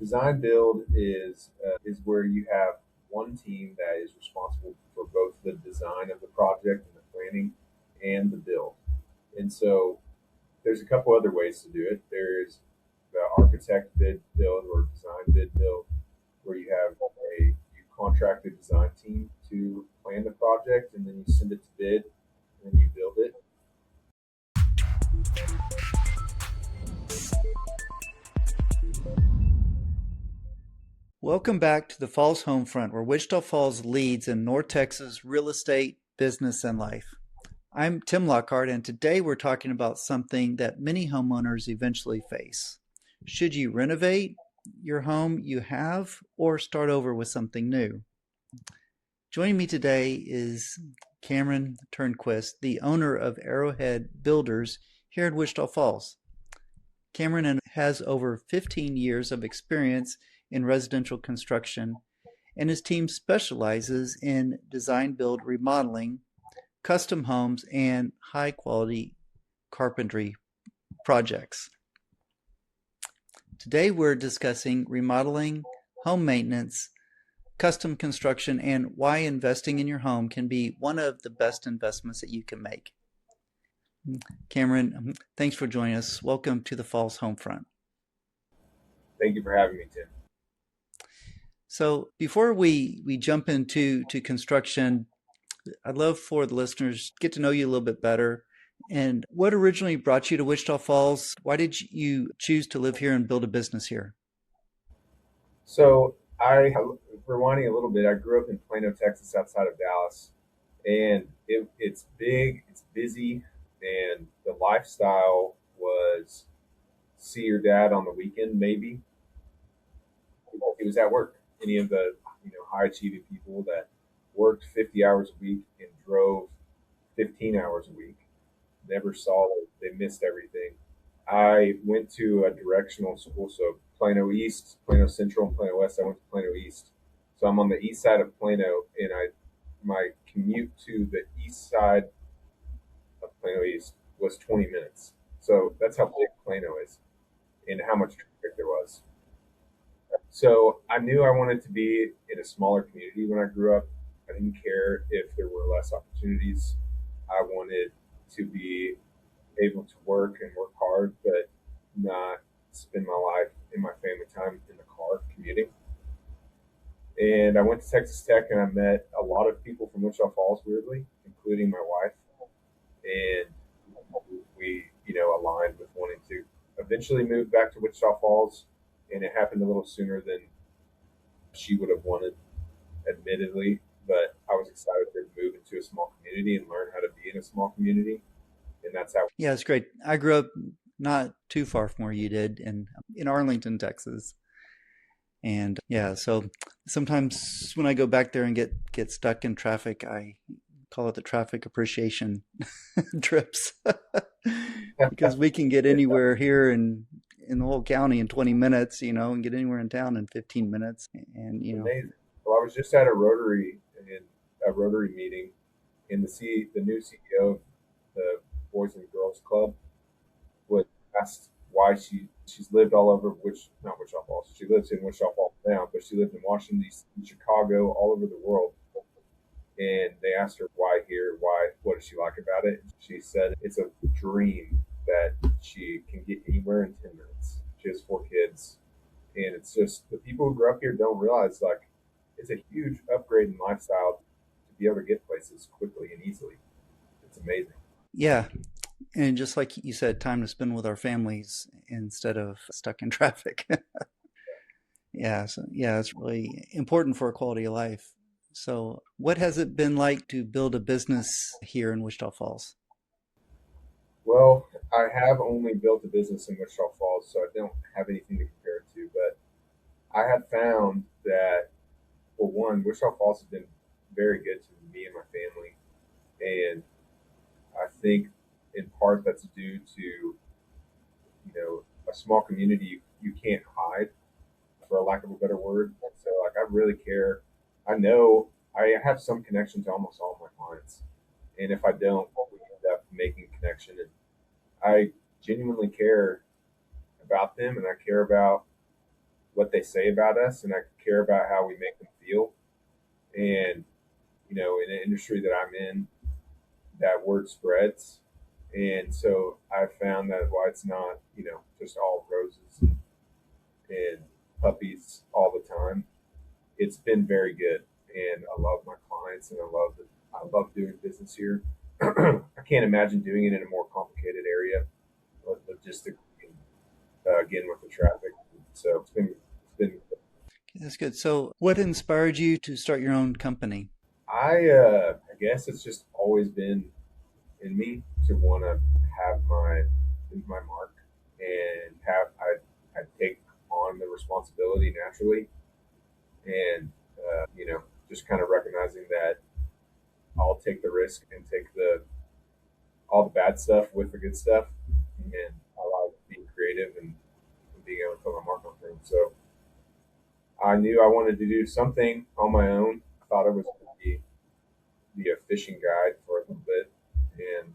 Design build is where you have one team that is responsible for both the design of the project and the planning and the build. And so there's a couple other ways to do it. There's the architect bid build or design bid build, where you have you contract a design team to plan the project, and then you send it to bid, and then you build it. Welcome back to the Falls Homefront, where Wichita Falls leads in North Texas real estate, business, and life. I'm Tim Lockhart, and today we're talking about something that many homeowners eventually face. Should you renovate your home you have or start over with something new? Joining me today is Cameron Turnquist, the owner of Arrowhead Builders here in Wichita Falls. Cameron has over 15 years of experience in residential construction, and his team specializes in design build remodeling, custom homes, and high quality carpentry projects. Today we're discussing remodeling, home maintenance, custom construction, and why investing in your home can be one of the best investments that you can make. Cameron, thanks for joining us. Welcome to the Falls Homefront. Thank you for having me, Tim. So before we jump into construction, I'd love for the listeners to get to know you a little bit better. And what originally brought you to Wichita Falls? Why did you choose to live here and build a business here? So rewinding a little bit, I grew up in Plano, Texas, outside of Dallas, and it's big, it's busy, and the lifestyle was see your dad on the weekend, maybe. He was at work. Any of the high achieving people that worked 50 hours a week and drove 15 hours a week never saw it. They missed everything. I went to a directional school, so Plano East, Plano Central, and Plano West. I went to Plano East, so I'm on the east side of Plano, and my commute to the east side of Plano East was 20 minutes. So that's how big Plano is, and how much traffic there was. So I knew I wanted to be in a smaller community when I grew up. I didn't care if there were less opportunities. I wanted to be able to work and work hard, but not spend my life and my family time in the car commuting. And I went to Texas Tech and I met a lot of people from Wichita Falls, weirdly, including my wife. And we, aligned with wanting to eventually move back to Wichita Falls. And it happened a little sooner than she would have wanted, admittedly. But I was excited to move into a small community and learn how to be in a small community. And that's how. Yeah, it's great. I grew up not too far from where you did in Arlington, Texas. And yeah, so sometimes when I go back there and get stuck in traffic, I call it the traffic appreciation trips because we can get anywhere here in the whole county in 20 minutes, and get anywhere in town in 15 minutes. And, Amazing. Well, I was just at a Rotary meeting, and the new CEO of the Boys and Girls Club was asked why she's lived all over not Wichita Falls. She lives in Wichita Falls now, but she lived in Washington D.C., Chicago, all over the world. And they asked her why here, what does she like about it? She said it's a dream that she can get anywhere in 10 minutes. She has 4 kids, and it's just the people who grew up here don't realize it's a huge upgrade in lifestyle to be able to get places quickly and easily. It's amazing. Yeah. And just like you said, time to spend with our families instead of stuck in traffic. Yeah. So yeah, it's really important for a quality of life. So what has it been like to build a business here in Wichita Falls? Well, I have only built a business in Wichita Falls, so I don't have anything to compare it to. But I have found that, well, one, Wichita Falls has been very good to me and my family. And I think in part that's due to, a small community you can't hide, for a lack of a better word. And so, I really care. I know I have some connection to almost all my clients. And if I don't, we end up making a connection. And I genuinely care about them, and I care about what they say about us, and I care about how we make them feel. And in the industry that I'm in, that word spreads. And so I found that while it's not, just all roses and puppies all the time, it's been very good. And I love my clients, and I love doing business here. I can't imagine doing it in a more complicated area, logistically, again with the traffic. So it's been. That's good. So, what inspired you to start your own company? I guess it's just always been in me to want to have my mark, and I take on the responsibility naturally, and just kind of recognizing that I'll take the risk and take the all the bad stuff with the good stuff, and I like being creative and being able to put my mark on things. So I knew I wanted to do something on my own. I thought I was going to be a fishing guide for a little bit, and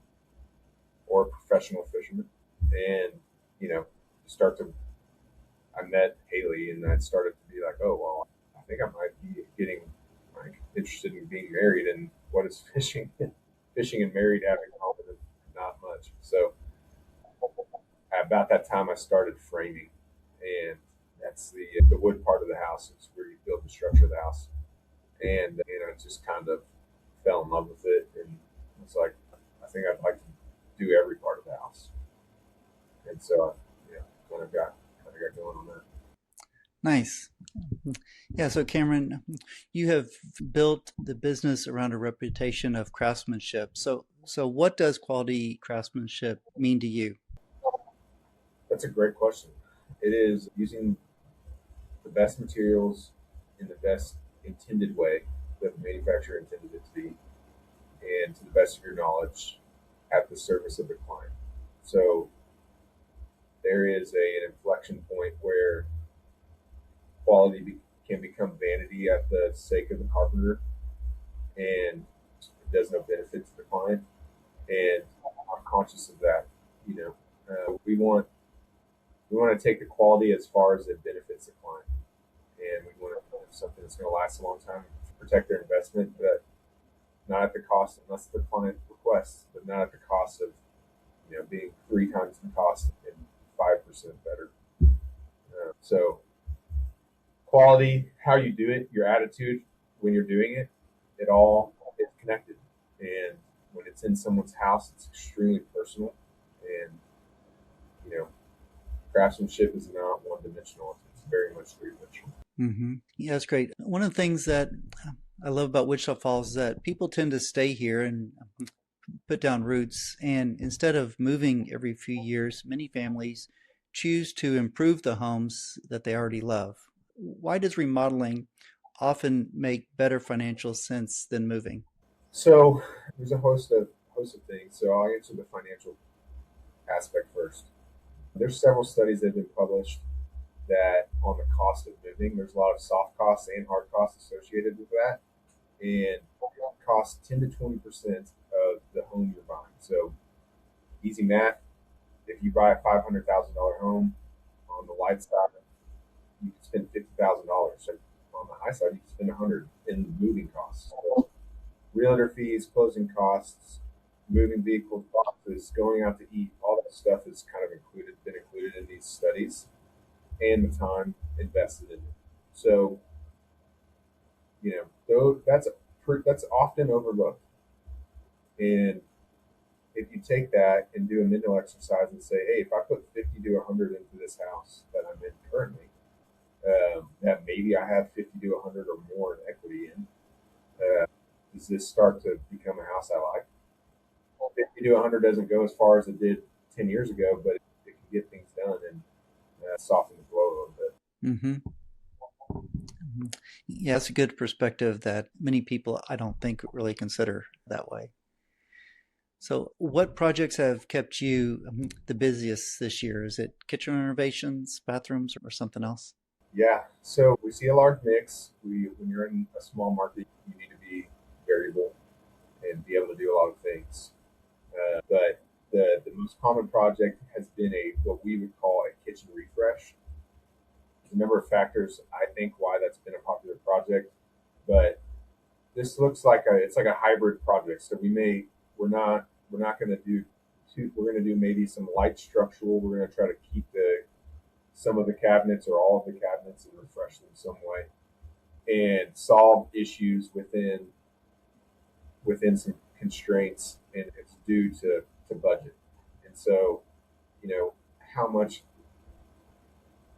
or a professional fisherman, and you know, start to. I met Haley, and I started to be like, oh well, I think I might be getting like interested in being married, and what is fishing? Fishing and married having common? Not much. So about that time, I started framing, and that's the wood part of the house. It's where you build the structure of the house, and just kind of fell in love with it, and it's like I think I'd like to do every part of the house, and so yeah, kind of got going on that. Nice. Yeah, so Cameron, you have built the business around a reputation of craftsmanship. So what does quality craftsmanship mean to you? That's a great question. It is using the best materials in the best intended way that the manufacturer intended it to be, and to the best of your knowledge, at the service of the client. So there is an inflection point where can become vanity at the sake of the carpenter, and it does no benefit to the client. And I'm conscious of that. You know, we want to take the quality as far as it benefits the client, and we want to have something that's going to last a long time, protect their investment, but not at the cost, unless the client requests, but not at the cost of being three times the cost and 5% better. So quality, how you do it, your attitude when you're doing it, it all is connected. And when it's in someone's house, it's extremely personal. And you know, craftsmanship is not one dimensional; it's very much three dimensional. Yeah, that's great. One of the things that I love about Wichita Falls is that people tend to stay here and put down roots. And instead of moving every few years, many families choose to improve the homes that they already love. Why does remodeling often make better financial sense than moving? So there's a host of things. So I'll answer the financial aspect first. There's several studies that have been published that on the cost of moving, there's a lot of soft costs and hard costs associated with that, and it costs 10 to 20% of the home you're buying. So easy math: if you buy a $500,000 home, on the light side, you can spend $50,000. So on the high side, you can spend 100 in moving costs. So realtor fees, closing costs, moving vehicles, boxes, going out to eat, all that stuff is kind of been included in these studies, and the time invested in it. So though that's often overlooked. And if you take that and do a mental exercise and say, hey, if I put 50 to 100 into this house that I'm in currently, that maybe I have 50 to 100 or more in equity in, does this start to become a house I like? 50 to 100 doesn't go as far as it did 10 years ago, but it can get things done and soften the blow a little bit. hmm Yeah, that's a good perspective that many people I don't think really consider that way. So, what projects have kept you the busiest this year? Is it kitchen renovations, bathrooms, or something else? Yeah, so we see a large mix. When you're in a small market, you need to be variable and be able to do a lot of things. But the most common project has been a what we would call a kitchen refresh. There's a number of factors I think why that's been a popular project, but this looks like it's like a hybrid project. So we're not going to do two. We're going to do maybe some light structural. We're going to try to keep the some of the cabinets or all of the cabinets and refresh them some way and solve issues within some constraints, and it's due to budget. And so, you know, how much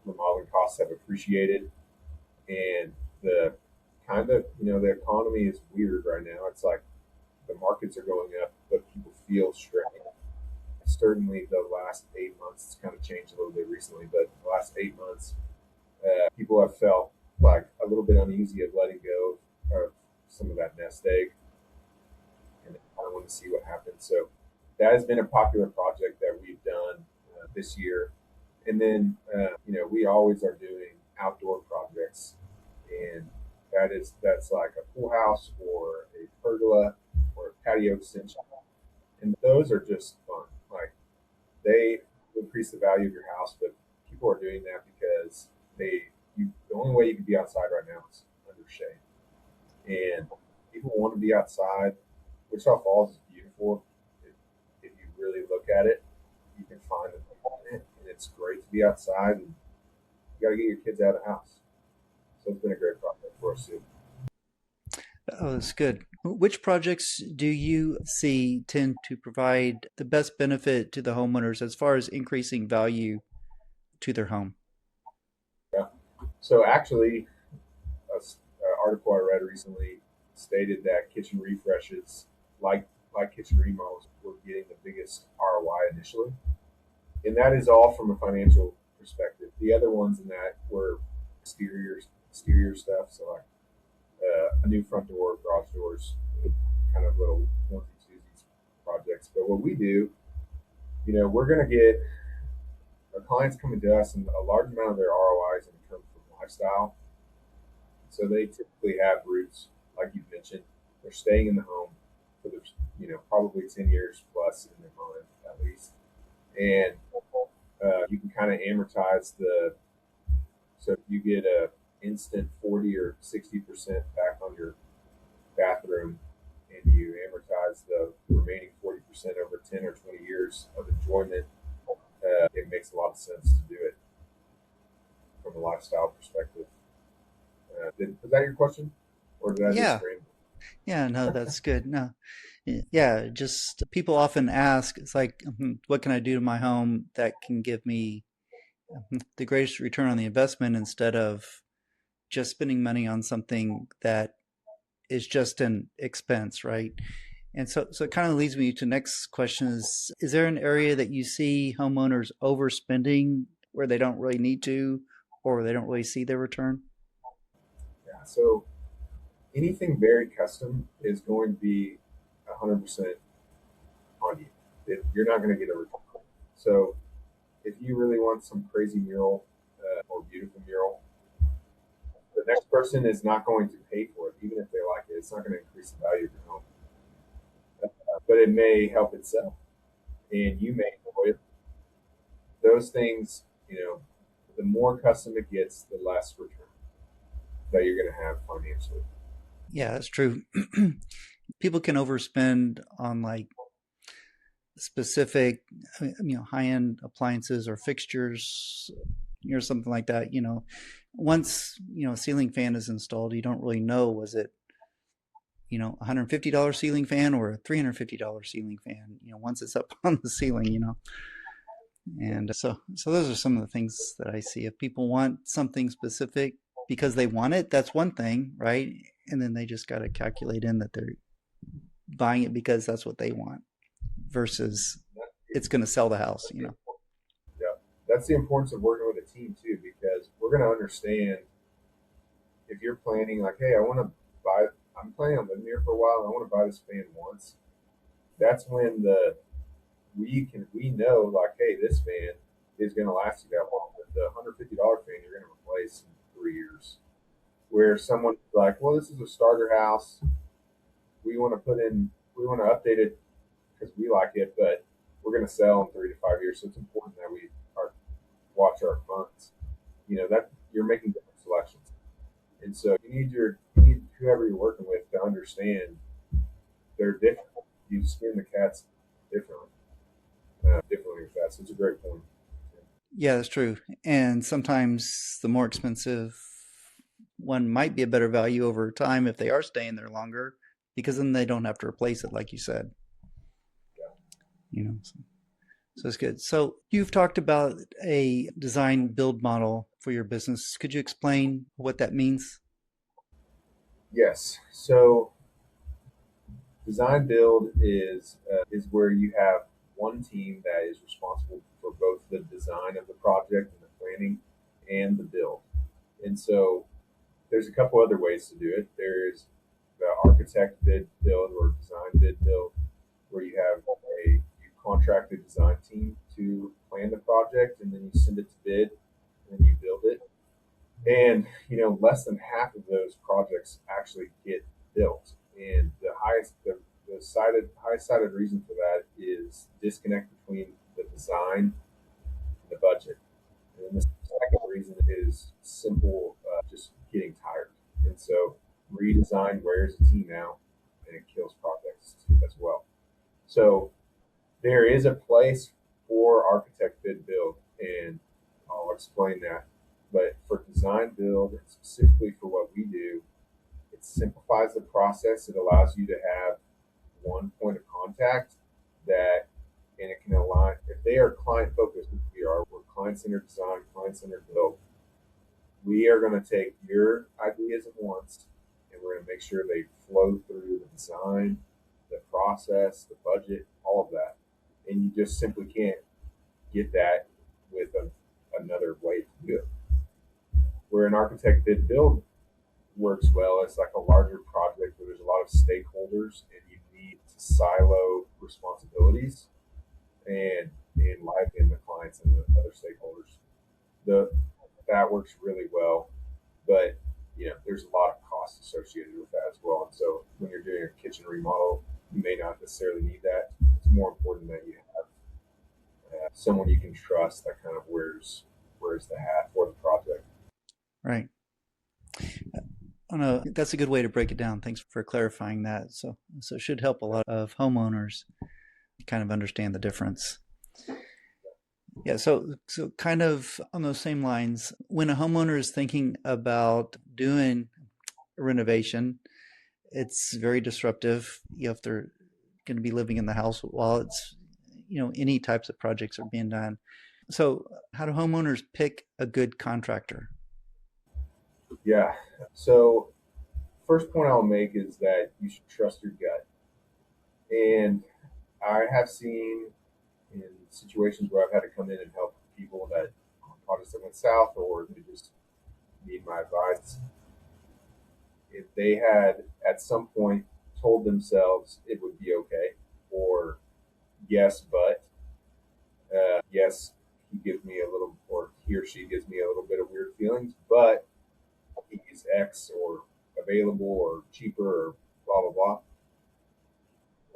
remodeling costs have appreciated, and the kind of, the economy is weird right now. It's like the markets are going up, but people feel strained. Certainly, the last 8 months, it's kind of changed a little bit recently, but the last 8 months, people have felt like a little bit uneasy of letting go of some of that nest egg, and I want to see what happens. So that has been a popular project that we've done this year. And then, we always are doing outdoor projects, and that's like a pool house or a pergola or a patio extension, and those are just fun. Like they increase the value of your house, but people are doing that because the only way you can be outside right now is under shade, and people want to be outside. Wichita Falls is beautiful. If you really look at it, you can find them in it, and it's great to be outside. And you got to get your kids out of the house. So it's been a great project for us too. Oh, that's good. Which projects do you see tend to provide the best benefit to the homeowners as far as increasing value to their home? Yeah. So actually, an article I read recently stated that kitchen refreshes, like kitchen remodels, were getting the biggest ROI initially, and that is all from a financial perspective. The other ones in that were exterior stuff, so like a new front door, garage doors, kind of little onesie twosies projects. But what we do, we're going to get our clients coming to us, and a large amount of their ROIs in terms of lifestyle. So they typically have roots, like you mentioned. They're staying in the home for their, probably 10 years plus in their mind at least. And you can kind of amortize so if you get a instant 40 or 60% back on your bathroom, and you amortize the remaining 40% over 10 or 20 years of enjoyment, it makes a lot of sense to do it from a lifestyle perspective. Was that your question, or did I just Yeah, frame? yeah, no, that's good. No, yeah, just people often ask, it's like, what can I do to my home that can give me the greatest return on the investment instead of just spending money on something that is just an expense, right? And so it kind of leads me to next question is there an area that you see homeowners overspending where they don't really need to, or they don't really see their return? Yeah. So anything very custom is going to be 100% on you. You're not going to get a return. So if you really want some crazy mural or beautiful mural, the next person is not going to pay for it, even if they like it. It's not going to increase the value of your home, but it may help it sell, and you may enjoy it. Those things, the more custom it gets, the less return that you're going to have financially. Yeah, that's true. People can overspend on like specific, high-end appliances or fixtures, something like that. Once a ceiling fan is installed, you don't really know was it $150 ceiling fan or a $350 ceiling fan. Once it's up on the ceiling. And so those are some of the things that I see. If people want something specific because they want it, that's one thing, right? And then they just got to calculate in that they're buying it because that's what they want versus it's going to sell the house. Yeah, that's the importance of working with a team too, because we're going to understand if you're planning like, hey, buy. I'm planning on living here for a while, and I want to buy this fan once. That's when we know like, hey, this fan is going to last you that long. But the $150 fan you're going to replace in 3 years. Where someone's like, well, this is a starter house. We want to update it because we like it, but we're going to sell in 3 to 5 years. So it's important that we watch our funds. That you're making different selections. And so you need whoever you're working with to understand they're different. You skin the cats differently, differently with that. So it's a great point. Yeah, that's true. And sometimes the more expensive one might be a better value over time if they are staying there longer, because then they don't have to replace it, like you said. Yeah. You know, so it's good. So you've talked about a design build model for your business. Could you explain what that means? Yes. So design build is where you have one team that is responsible for both the design of the project and the planning and the build. And so there's a couple other ways to do it. There's the architect bid build or design bid build, where you have you contract a design team to plan the project, and then you send it to bid, and then you build it. And less than half of those projects actually get built. And the highest cited reason for that is disconnect between the design and the budget. And the second reason is simple, just getting tired. And so redesign wears a team out, and it kills projects as well. So there is a place for architect bid build, and I'll explain that. But for design build, and specifically for what we do, it simplifies the process. It allows you to have one point of contact that, and it can align, if they are client focused, which we are, we're client centered design, client centered build. We are going to take your ideas at once, and we're going to make sure they flow through the design, the process, the budget, all of that. And you just simply can't get that with another way to do it. Where an architect bid build works well, it's like a larger project where there's a lot of stakeholders, and you need to silo responsibilities and enliven the clients and the other stakeholders. The That works really well, but there's a lot of costs associated with that as well. And so when you're doing a kitchen remodel, you may not necessarily need that. It's more important that you have someone you can trust that kind of wears the hat for the project. Right. Oh, no, that's a good way to break it down. Thanks for clarifying that. So it should help a lot of homeowners kind of understand the difference. Yeah, so kind of on those same lines, when a homeowner is thinking about doing a renovation, it's very disruptive. If they're going to be living in the house while it's, any types of projects are being done. So how do homeowners pick a good contractor? Yeah. So first point I'll make is that you should trust your gut. And I have seen in situations where I've had to come in and help people that on projects that went south, or they just need my advice. If they had at some point told themselves it would be okay, or yes, but yes, he gives me a little, or he or she gives me a little bit of weird feelings, but he's X or available or cheaper or blah blah blah.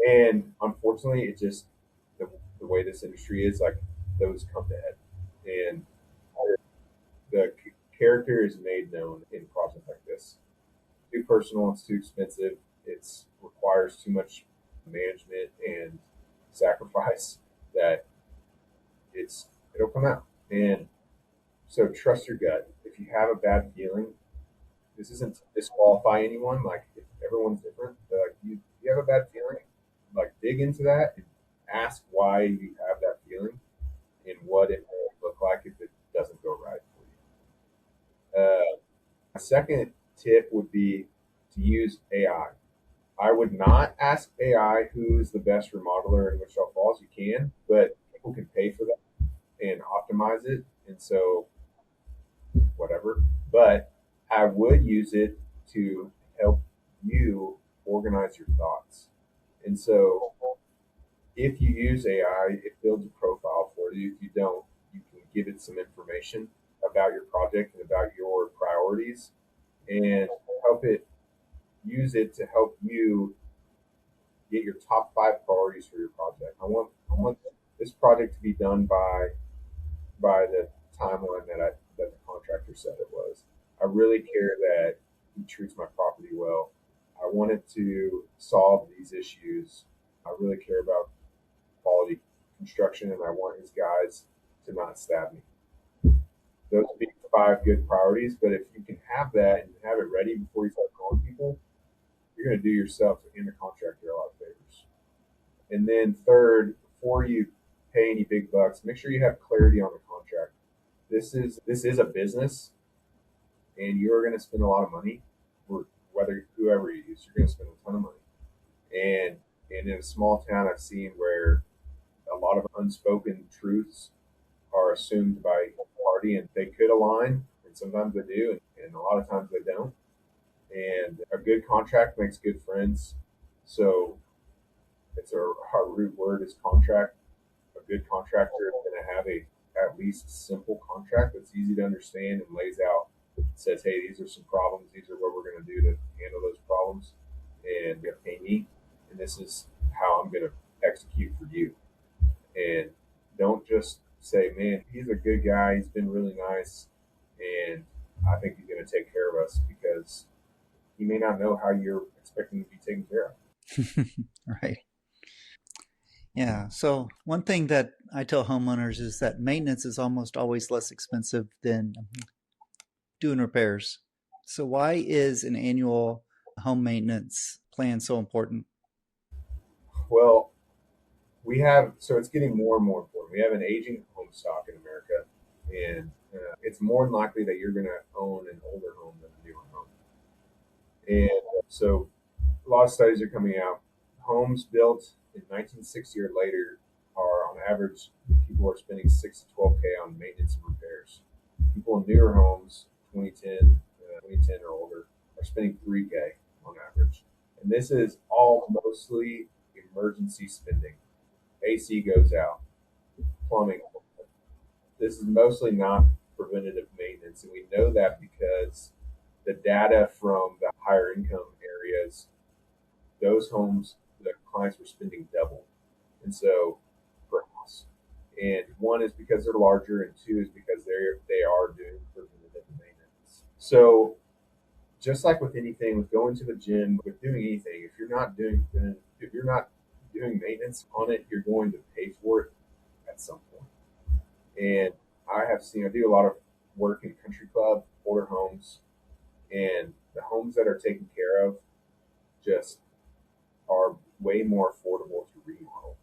And unfortunately, it just the way this industry is, like, those come to head, and the character is made known in projects like this. Too personal, it's too expensive, it's requires too much management and sacrifice that it'll come out. And so trust your gut. If you have a bad feeling, this isn't to disqualify anyone. Like, if everyone's different, like, you have a bad feeling, like, dig into that and ask why you have that feeling and what it may look like if it doesn't go right for you. A second tip would be to use AI. I would not ask AI who's the best remodeler in Wichita Falls. You can, but people can pay for that and optimize it. And so, whatever. But I would use it to help you organize your thoughts. And so, if you use AI, it builds a profile for you. If you don't, you can give it some information about your project and about your priorities, and help it use it to help you get your top five priorities for your project. I want this project to be done by the timeline that the contractor said it was. I really care that he treats my property well. I wanted to solve these issues. I really care about quality construction, and I want his guys to not stab me. Those would be five good priorities. But if you can have that and have it ready before you start calling people, you're going to do yourself and the contractor a lot of favors. And then third, before you pay any big bucks, make sure you have clarity on the contract. This is a business, and you're going to spend a lot of money. For whether whoever you use, you're going to spend a ton of money. And in a small town, I've seen where a lot of unspoken truths are assumed by the party, and they could align, and sometimes they do, and a lot of times they don't. And a good contract makes good friends. So it's our root word is contract. A good contractor is going to have a at least simple contract that's easy to understand and lays out, says, hey, these are some problems. These are what we're going to do to handle those problems, and you pay me, and this is how I'm going to execute for you. And don't just say, man, he's a good guy. He's been really nice, and I think he's going to take care of us, because he may not know how you're expecting to be taken care of. Right. Yeah. So one thing that I tell homeowners is that maintenance is almost always less expensive than doing repairs. So why is an annual home maintenance plan so important? Well, so it's getting more and more important. We have an aging home stock in America, and it's more than likely that you're going to own an older home than a newer home. And so a lot of studies are coming out. Homes built in 1960 or later are, on average, people are spending 6 to 12K on maintenance and repairs. People in newer homes, 2010 or older, are spending 3K on average. And this is all mostly emergency spending. AC goes out, plumbing. This is mostly not preventative maintenance, and we know that because the data from the higher income areas, those homes, the clients were spending double, and so per house. And one is because they're larger, and two is because they are doing preventative maintenance. So just like with anything, with going to the gym, with doing anything, if you're not doing maintenance on it, you're going to pay for it at some point. And I do a lot of work in country club, older homes, and the homes that are taken care of just are way more affordable to remodel,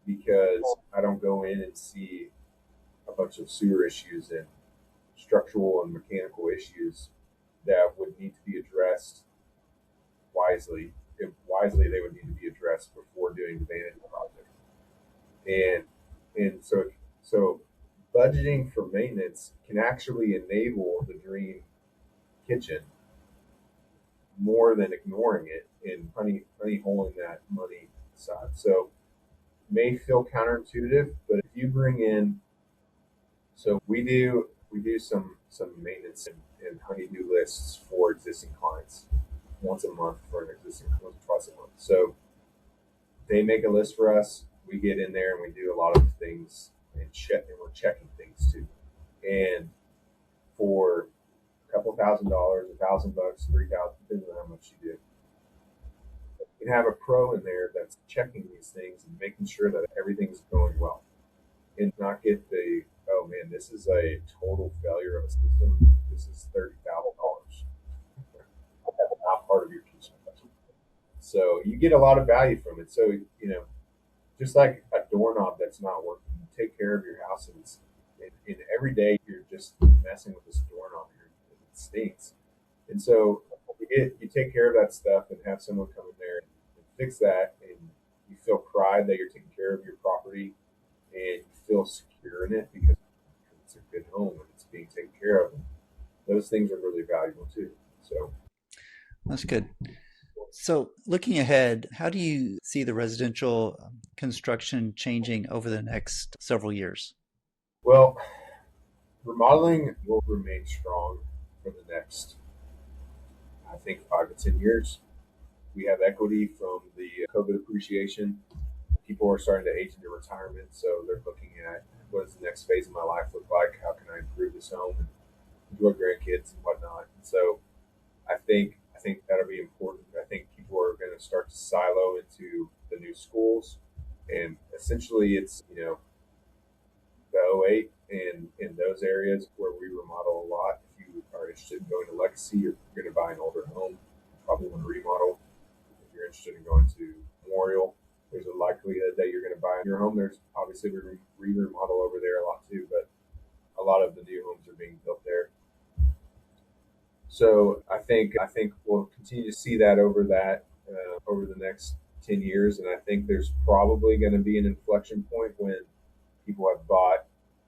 because I don't go in and see a bunch of sewer issues and structural and mechanical issues that would need to be addressed wisely. If wisely, they would need to be addressed before doing the vanity project. And and so budgeting for maintenance can actually enable the dream kitchen more than ignoring it and honey holing that money aside. So may feel counterintuitive, but if you bring in, so we do some maintenance and honeydew lists for existing clients once a month for an existing once or twice a month. So they make a list for us. We get in there and we do a lot of things and check, and we're checking things too. And for a couple $1,000s, $1,000, 3,000, depending on how much you do, you can have a pro in there that's checking these things and making sure that everything's going well, and not get the, oh man, this is a total failure of a system. This is $30,000. That's not part of your kitchen budget. So you get a lot of value from it. So just like a doorknob that's not working, you take care of your house, and every day you're just messing with this doorknob here, and it stinks. And so you take care of that stuff and have someone come in there and fix that, and you feel pride that you're taking care of your property, and you feel secure in it because it's a good home and it's being taken care of. And those things are really valuable too. So, That's good. So looking ahead, how do you see the residential construction changing over the next several years? well, remodeling will remain strong for the next, I think, 5 to 10 years. We have equity from the COVID appreciation. People are starting to age into retirement, so they're looking at, what does the next phase of my life look like? How can I improve this home? enjoy grandkids and whatnot. And so I think that'll be important. I think people are going to start to silo into the new schools, and essentially it's the '08 and in those areas where we remodel a lot. If you are interested in going to Legacy, you're going to buy an older home, you probably want to remodel. If you're interested in going to Memorial, there's a likelihood that you're going to buy your home. There's obviously remodel over there a lot too, but a lot of the new homes are being built there. So I think we'll continue to see that over the next 10 years, and I think there's probably going to be an inflection point when people have bought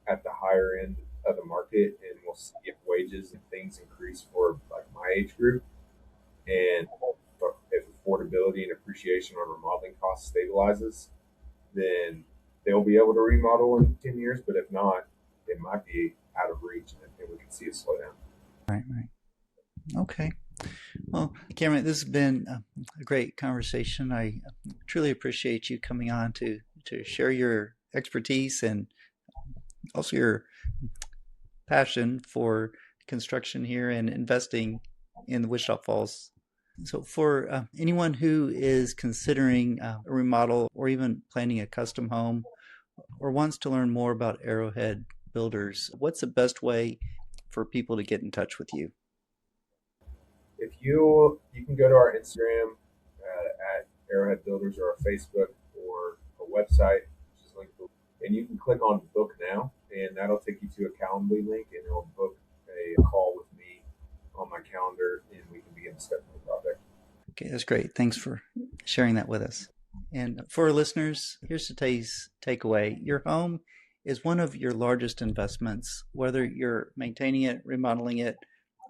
at the higher end of the market, and we'll see if wages and things increase for like my age group, and if affordability and appreciation on remodeling costs stabilizes, then they'll be able to remodel in 10 years. But if not, it might be out of reach, and we can see a slowdown. Right, right. Okay. Well, Cameron, this has been a great conversation. I truly appreciate you coming on to share your expertise and also your passion for construction here and investing in the Wichita Falls. So, for anyone who is considering a remodel or even planning a custom home or wants to learn more about Arrowhead Builders, what's the best way for people to get in touch with you? If you can go to our Instagram at Arrowhead Builders, or our Facebook, or a website, which is linked, and you can click on Book Now, and that'll take you to a Calendly link, and it'll book a call with me on my calendar, and we can begin to step into the project. Okay, that's great. Thanks for sharing that with us. And for our listeners, here's today's takeaway. Your home is one of your largest investments, whether you're maintaining it, remodeling it,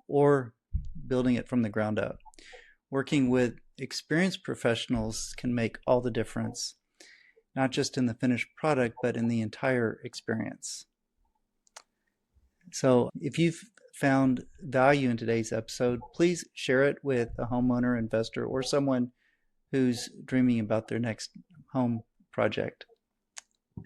or building it from the ground up. Working with experienced professionals can make all the difference, not just in the finished product, but in the entire experience. So if you've found value in today's episode, please share it with a homeowner, investor, or someone who's dreaming about their next home project.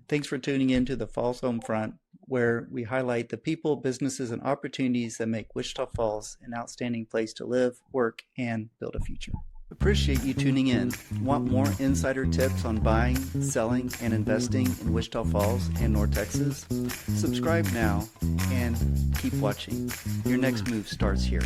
Thanks for tuning in to the Falls Homefront, where we highlight the people, businesses, and opportunities that make Wichita Falls an outstanding place to live, work, and build a future. Appreciate you tuning in. Want more insider tips on buying, selling, and investing in Wichita Falls and North Texas? Subscribe now and keep watching. Your next move starts here.